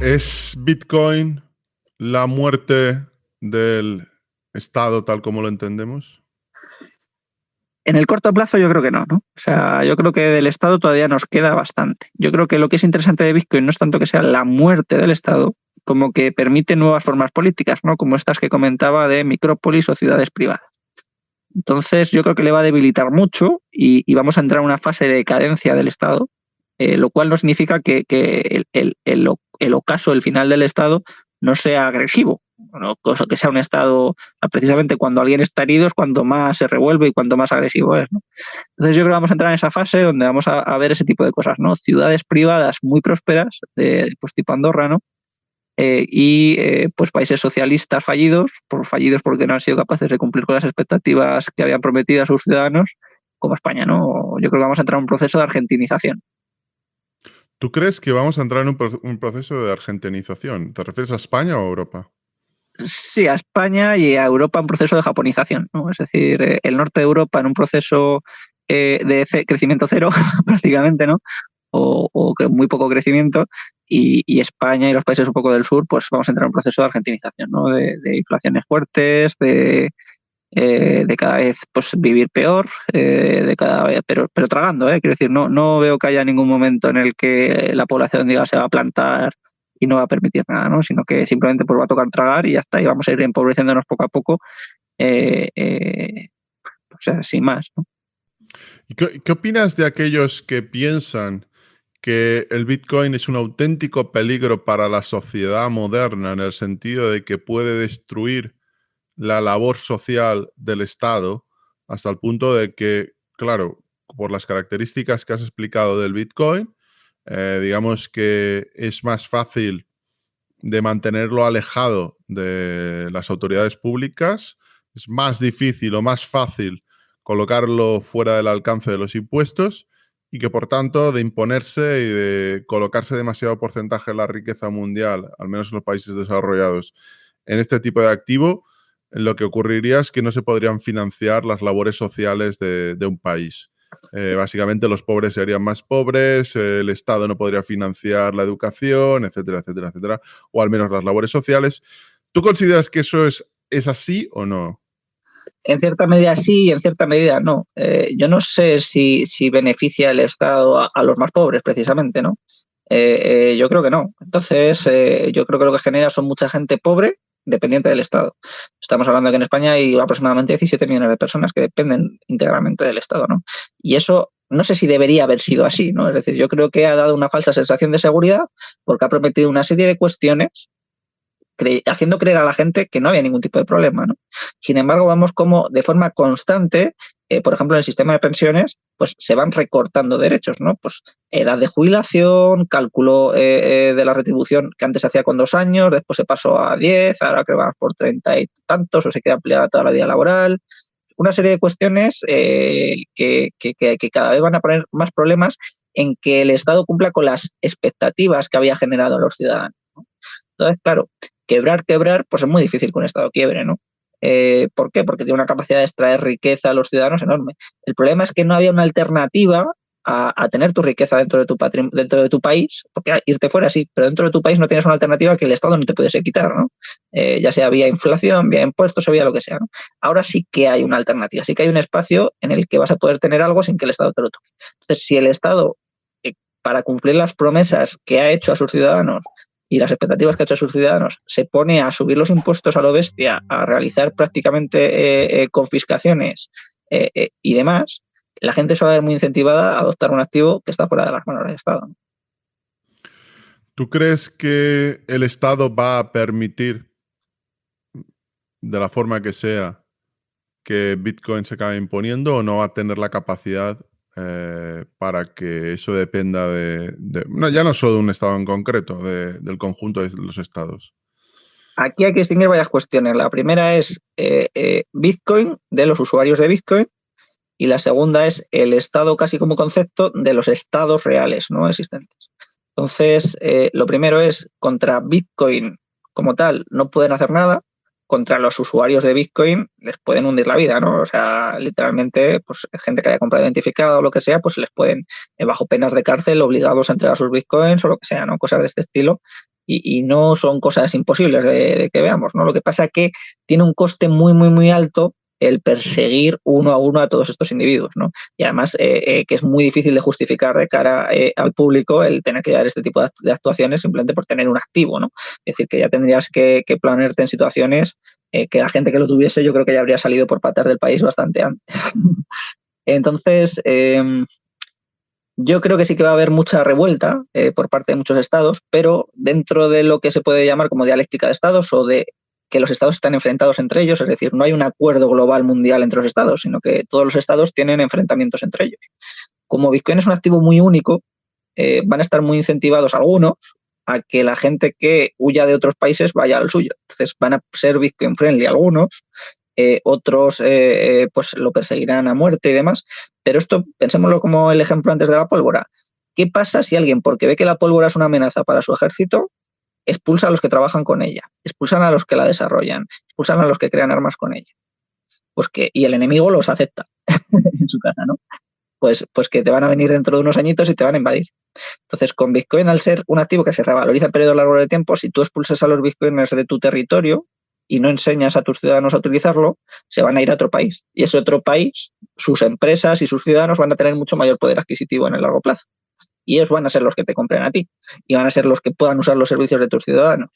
¿Es Bitcoin la muerte del Estado tal como lo entendemos? En el corto plazo yo creo que no, ¿no? O sea, yo creo que del Estado todavía nos queda bastante. Yo creo que lo que es interesante de Bitcoin no es tanto que sea la muerte del Estado, como que permite nuevas formas políticas, ¿no? Como estas que comentaba de micrópolis o ciudades privadas. Entonces yo creo que le va a debilitar mucho y vamos a entrar en una fase de decadencia del Estado, lo cual no significa que el ocaso, el final del Estado, no sea agresivo, ¿no? Que sea un Estado, precisamente cuando alguien está herido es cuando más se revuelve y cuanto más agresivo es, ¿no? Entonces yo creo que vamos a entrar en esa fase donde vamos a ver ese tipo de cosas, ¿no? Ciudades privadas muy prósperas, pues tipo Andorra, ¿no? Pues países socialistas fallidos porque no han sido capaces de cumplir con las expectativas que habían prometido a sus ciudadanos, como España, ¿no? Yo creo que vamos a entrar en un proceso de argentinización. ¿Tú crees que vamos a entrar en un proceso de argentinización? ¿Te refieres a España o a Europa? Sí, a España y a Europa un proceso de japonización, ¿no? Es decir, el norte de Europa en un proceso de crecimiento cero, prácticamente, ¿no? O muy poco crecimiento, y España y los países un poco del sur, pues vamos a entrar en un proceso de argentinización, ¿no? De inflaciones fuertes, de cada vez pues vivir peor, de cada vez, pero tragando, quiero decir, no veo que haya ningún momento en el que la población diga se va a plantar y no va a permitir nada, ¿no? Sino que simplemente pues va a tocar tragar y ya está, y vamos a ir empobreciéndonos poco a poco, o sea, sin más, ¿no? ¿Y qué opinas de aquellos que piensan que el Bitcoin es un auténtico peligro para la sociedad moderna en el sentido de que puede destruir la labor social del Estado hasta el punto de que, claro, por las características que has explicado del Bitcoin, digamos que es más fácil de mantenerlo alejado de las autoridades públicas, es más difícil o más fácil colocarlo fuera del alcance de los impuestos y que por tanto de imponerse y de colocarse demasiado porcentaje de la riqueza mundial, al menos en los países desarrollados, en este tipo de activo, lo que ocurriría es que no se podrían financiar las labores sociales de un país. Básicamente los pobres serían más pobres, el Estado no podría financiar la educación, etcétera, etcétera, etcétera, o al menos las labores sociales. ¿Tú consideras que eso es así o no? En cierta medida sí y en cierta medida no. Yo no sé si beneficia el Estado a los más pobres, precisamente, ¿no? Yo creo que no. Entonces, yo creo que lo que genera son mucha gente pobre dependiente del Estado. Estamos hablando de que en España hay aproximadamente 17 millones de personas que dependen íntegramente del Estado, ¿no? Y eso no sé si debería haber sido así, ¿no? Es decir, yo creo que ha dado una falsa sensación de seguridad porque ha prometido una serie de cuestiones haciendo creer a la gente que no había ningún tipo de problema, ¿no? Sin embargo, vemos cómo de forma constante, por ejemplo, en el sistema de pensiones, pues se van recortando derechos, ¿no? Pues edad de jubilación, cálculo de la retribución que antes se hacía con 2 años, después se pasó a 10, ahora creo que vamos por 30 y tantos, o se quiere ampliar a toda la vida laboral. Una serie de cuestiones que cada vez van a poner más problemas en que el Estado cumpla con las expectativas que había generado a los ciudadanos, ¿no? Entonces, claro, quebrar, pues es muy difícil que un Estado quiebre, ¿no? ¿Por qué? Porque tiene una capacidad de extraer riqueza a los ciudadanos enorme. El problema es que no había una alternativa a tener tu riqueza dentro de tu país, porque irte fuera sí, pero dentro de tu país no tienes una alternativa que el Estado no te pudiese quitar, ¿no? Ya sea vía inflación, vía impuestos o vía lo que sea, ¿no? Ahora sí que hay una alternativa, sí que hay un espacio en el que vas a poder tener algo sin que el Estado te lo toque. Entonces, si el Estado, para cumplir las promesas que ha hecho a sus ciudadanos y las expectativas que ha hecho a sus ciudadanos, se pone a subir los impuestos a lo bestia, a realizar prácticamente confiscaciones y demás, la gente se va a ver muy incentivada a adoptar un activo que está fuera de las manos del Estado, ¿no? ¿Tú crees que el Estado va a permitir, de la forma que sea, que Bitcoin se acabe imponiendo o no va a tener la capacidad para que eso dependa no, ya no solo de un Estado en concreto, del conjunto de los Estados? Aquí hay que distinguir varias cuestiones. La primera es Bitcoin, de los usuarios de Bitcoin, y la segunda es el Estado casi como concepto de los estados reales no existentes. Entonces, lo primero es contra Bitcoin como tal no pueden hacer nada, contra los usuarios de Bitcoin les pueden hundir la vida, ¿no? O sea, literalmente, pues gente que haya comprado identificado o lo que sea, pues les pueden, bajo penas de cárcel, obligados a entregar sus Bitcoins o lo que sea, ¿no? Cosas de este estilo. y no son cosas imposibles de que veamos, ¿no? Lo que pasa es que tiene un coste muy, muy, muy alto el perseguir uno a uno a todos estos individuos, ¿no? Y además que es muy difícil de justificar de cara al público el tener que llevar este tipo de actuaciones simplemente por tener un activo, ¿no? Es decir, que ya tendrías que planearte en situaciones que la gente que lo tuviese yo creo que ya habría salido por patas del país bastante antes. Entonces, yo creo que sí que va a haber mucha revuelta por parte de muchos estados, pero dentro de lo que se puede llamar como dialéctica de estados o de que los estados están enfrentados entre ellos, es decir, no hay un acuerdo global mundial entre los estados, sino que todos los estados tienen enfrentamientos entre ellos. Como Bitcoin es un activo muy único, van a estar muy incentivados algunos a que la gente que huya de otros países vaya al suyo. Entonces van a ser Bitcoin friendly algunos, otros pues lo perseguirán a muerte y demás. Pero esto, pensémoslo como el ejemplo antes de la pólvora. ¿Qué pasa si alguien, porque ve que la pólvora es una amenaza para su ejército, expulsa a los que trabajan con ella, expulsan a los que la desarrollan, expulsan a los que crean armas con ella? Pues y el enemigo los acepta en su casa, ¿no? Pues que te van a venir dentro de unos añitos y te van a invadir. Entonces, con Bitcoin, al ser un activo que se revaloriza en periodos largos de tiempo, si tú expulsas a los Bitcoiners de tu territorio y no enseñas a tus ciudadanos a utilizarlo, se van a ir a otro país. Y ese otro país, sus empresas y sus ciudadanos van a tener mucho mayor poder adquisitivo en el largo plazo. Y ellos van a ser los que te compren a ti y van a ser los que puedan usar los servicios de tus ciudadanos.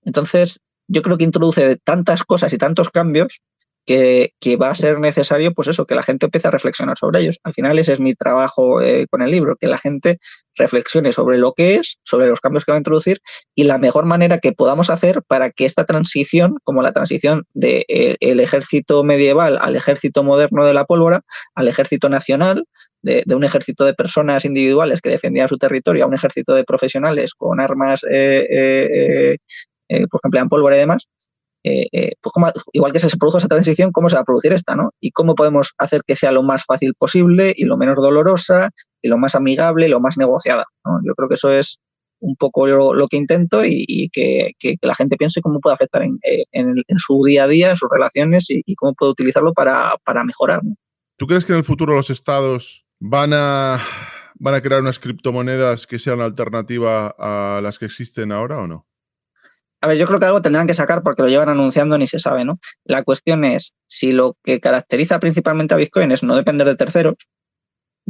Entonces, yo creo que introduce tantas cosas y tantos cambios que va a ser necesario, pues eso, que la gente empiece a reflexionar sobre ellos. Al final ese es mi trabajo con el libro, que la gente reflexione sobre lo que es, sobre los cambios que va a introducir y la mejor manera que podamos hacer para que esta transición, como la transición del ejército medieval al ejército moderno de la pólvora, al ejército nacional, de un ejército de personas individuales que defendían su territorio a un ejército de profesionales con armas pues que emplean pólvora y demás, pues igual que se produjo esa transición, ¿cómo se va a producir esta, ¿no? Y cómo podemos hacer que sea lo más fácil posible y lo menos dolorosa y lo más amigable y lo más negociada, ¿no? Yo creo que eso es un poco lo que intento y que la gente piense cómo puede afectar en su día a día, en sus relaciones y cómo puede utilizarlo para mejorar, ¿no? ¿Tú crees que en el futuro los estados van a crear unas criptomonedas que sean alternativa a las que existen ahora o no? A ver, yo creo que algo tendrán que sacar porque lo llevan anunciando ni se sabe, ¿no? La cuestión es si lo que caracteriza principalmente a Bitcoin es no depender de terceros,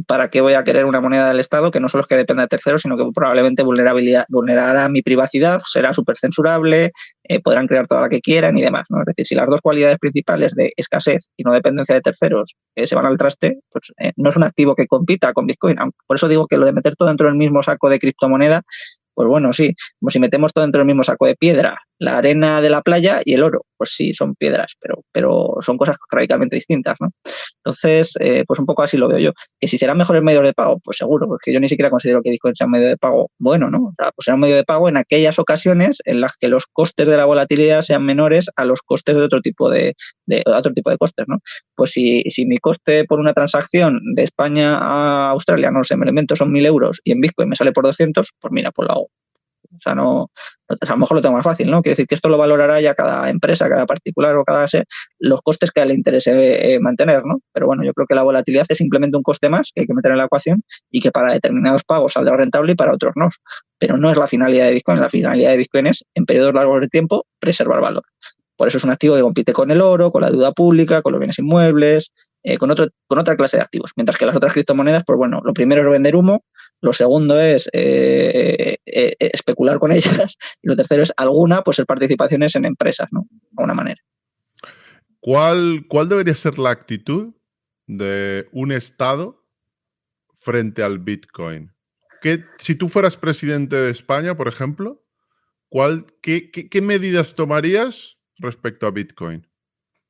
¿para qué voy a querer una moneda del Estado que no solo es que dependa de terceros, sino que probablemente vulnerará mi privacidad, será súper censurable, podrán crear toda la que quieran y demás, ¿no? Es decir, si las dos cualidades principales de escasez y no dependencia de terceros se van al traste, pues no es un activo que compita con Bitcoin. Por eso digo que lo de meter todo dentro del mismo saco de criptomoneda, pues bueno, sí, como si metemos todo dentro del mismo saco de piedra, la arena de la playa y el oro. Pues sí, son piedras, pero son cosas radicalmente distintas, ¿no? Entonces, pues un poco así lo veo yo. Que si serán mejores medios de pago, pues seguro, porque yo ni siquiera considero que Bitcoin sea un medio de pago bueno, ¿no? O sea, pues será un medio de pago en aquellas ocasiones en las que los costes de la volatilidad sean menores a los costes de otro tipo de costes, ¿no? Pues si mi coste por una transacción de España a Australia, no sé, me lo invento, son 1.000 euros y en Bitcoin me sale por 200, pues mira, pues lo hago. O sea, a lo mejor lo tengo más fácil, ¿no? Quiere decir que esto lo valorará ya cada empresa, cada particular o cada los costes que le interese mantener, ¿no? Pero bueno, yo creo que la volatilidad es simplemente un coste más que hay que meter en la ecuación y que para determinados pagos saldrá rentable y para otros no. Pero no es la finalidad de Bitcoin. La finalidad de Bitcoin es, en periodos largos de tiempo, preservar valor. Por eso es un activo que compite con el oro, con la deuda pública, con los bienes inmuebles, con otra clase de activos. Mientras que las otras criptomonedas, pues bueno, lo primero es vender humo, lo segundo es especular con ellas y lo tercero es pues ser participaciones en empresas, ¿no? De alguna manera. ¿Cuál debería ser la actitud de un Estado frente al Bitcoin? Si tú fueras presidente de España, por ejemplo, qué medidas tomarías respecto a Bitcoin?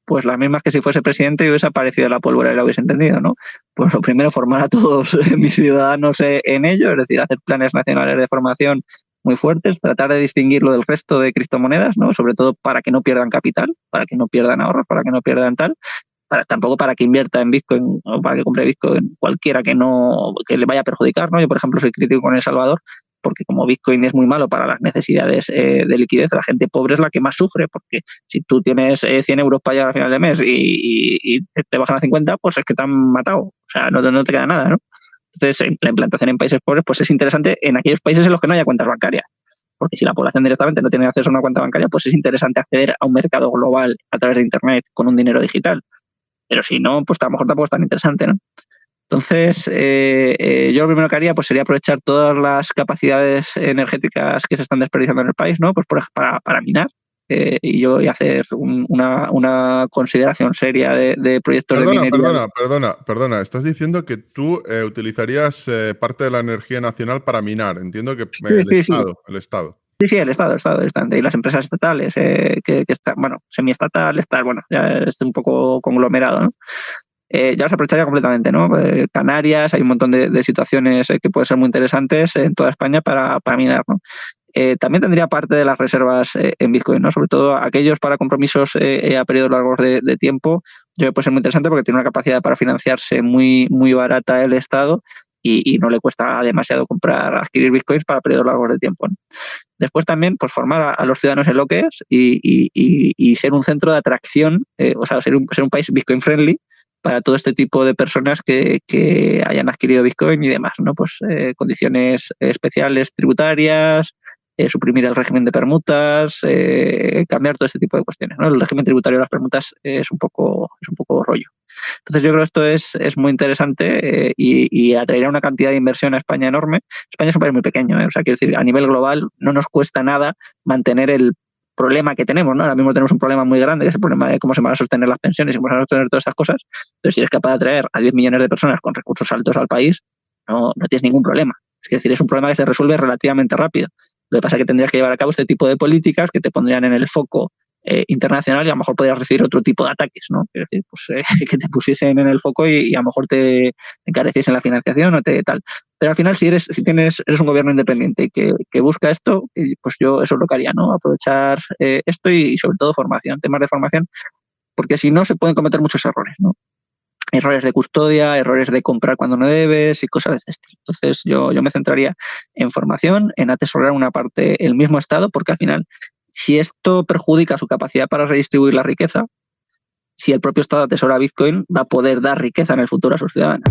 Pues las mismas que si fuese presidente y hubiese aparecido la pólvora y lo hubiese entendido, ¿no? Pues lo primero, formar a todos mis ciudadanos en ello, es decir, hacer planes nacionales de formación muy fuertes, tratar de distinguirlo del resto de criptomonedas, ¿no? Sobre todo para que no pierdan capital, para que no pierdan ahorros, para que no pierdan tal, tampoco para que invierta en Bitcoin o para que compre Bitcoin cualquiera que le vaya a perjudicar, ¿no? Yo, por ejemplo, soy crítico con El Salvador porque como Bitcoin es muy malo para las necesidades de liquidez, la gente pobre es la que más sufre, porque si tú tienes 100 euros para llegar al final de mes y te bajan a 50, pues es que te han matado, o sea, no te queda nada, ¿no? Entonces, la implantación en países pobres pues es interesante en aquellos países en los que no haya cuentas bancarias, porque si la población directamente no tiene acceso a una cuenta bancaria, pues es interesante acceder a un mercado global a través de Internet con un dinero digital. Pero si no, pues a lo mejor tampoco es tan interesante, ¿no? Entonces, yo lo primero que haría pues, sería aprovechar todas las capacidades energéticas que se están desperdiciando en el país, ¿no? Pues para minar. Y hacer una consideración seria de proyectos de minería. Perdona. Estás diciendo que tú utilizarías parte de la energía nacional para minar. Entiendo que Sí. el Estado. Sí, el Estado directamente. Y las empresas estatales, que están, bueno, semiestatal, bueno, ya es un poco conglomerado, ¿no? Ya los aprovecharía completamente, ¿no? Canarias, hay un montón de situaciones que pueden ser muy interesantes en toda España para minar, ¿no? También tendría parte de las reservas en Bitcoin, ¿no? Sobre todo aquellos para compromisos a periodos largos de tiempo. Yo creo que puede ser muy interesante porque tiene una capacidad para financiarse muy, muy barata el Estado y no le cuesta demasiado adquirir Bitcoins para periodos largos de tiempo, ¿no? Después también, pues formar a los ciudadanos en lo que es y ser un centro de atracción, o sea, ser un país Bitcoin friendly para todo este tipo de personas que hayan adquirido Bitcoin y demás, ¿no? Pues condiciones especiales tributarias, suprimir el régimen de permutas, cambiar todo este tipo de cuestiones, ¿no? El régimen tributario de las permutas es un poco rollo. Entonces yo creo que esto es muy interesante y atraerá una cantidad de inversión a España enorme. España es un país muy pequeño, o sea, quiero decir, a nivel global no nos cuesta nada mantener el problema que tenemos, ¿no? Ahora mismo tenemos un problema muy grande, que es el problema de cómo se van a sostener las pensiones y cómo se van a sostener todas esas cosas. Entonces, si eres capaz de atraer a 10 millones de personas con recursos altos al país, no tienes ningún problema. Es decir, es un problema que se resuelve relativamente rápido. Lo que pasa es que tendrías que llevar a cabo este tipo de políticas que te pondrían en el foco internacional y a lo mejor podrías recibir otro tipo de ataques, ¿no? Es decir, pues, que te pusiesen en el foco y a lo mejor te encareciesen la financiación o tal. Pero al final, si eres un gobierno independiente que busca esto, pues yo eso es lo que haría, ¿no? Aprovechar esto y sobre todo formación, temas de formación, porque si no se pueden cometer muchos errores, ¿no? Errores de custodia, errores de comprar cuando no debes y cosas de este estilo. Entonces yo me centraría en formación, en atesorar una parte el mismo Estado, porque al final, si esto perjudica su capacidad para redistribuir la riqueza, si el propio Estado atesora Bitcoin, va a poder dar riqueza en el futuro a sus ciudadanos.